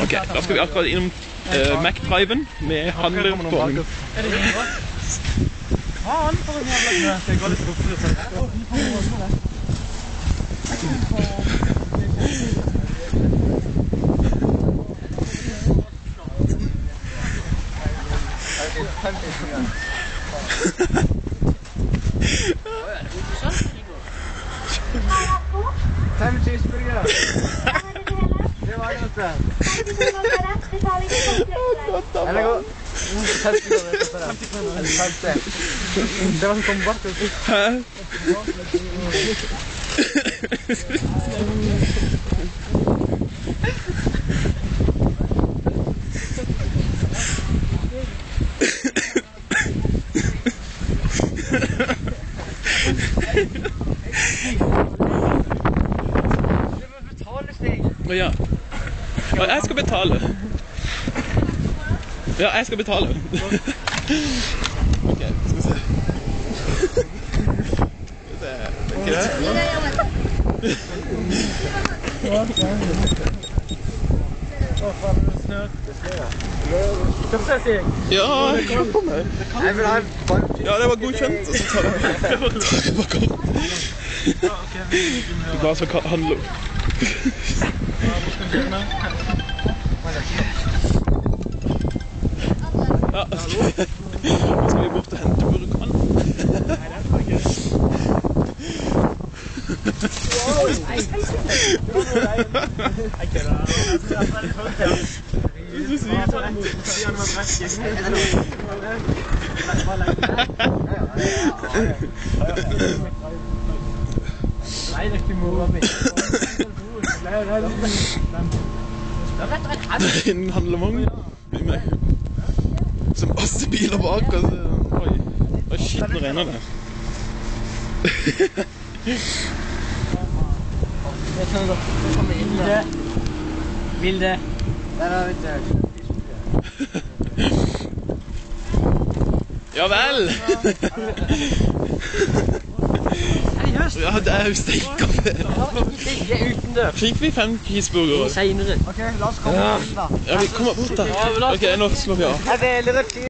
Ok, da skal vi akkurat innom McDriven med handlervogn. Er det ingen godt? Faen, for en jævla knø. Det går litt opp til Fem cheeseburger. Det var det, vet du. Eller gå. 50 kroner. Det var som kom bort. Hæ? Ja. Jeg skal betale. Ja, jeg skal betale. Ok, skal vi se. Ikke det? Ja, jeg på meg. Ja, det var godkjent. Og så tar jeg på kort. Du bare skal handle opp. Ja, nå skal vi bort og hente burkan. Det er en handlevogn som masse biler bak oss. Oi, shit, nå regner det. Vilde. Ja vel! Ja, det er jo steikaffe. Fikk vi 5 cheeseburger? Senere. Ok, la oss komme inn da. Ja, vi kommer bort da. Ok, nå slår vi av.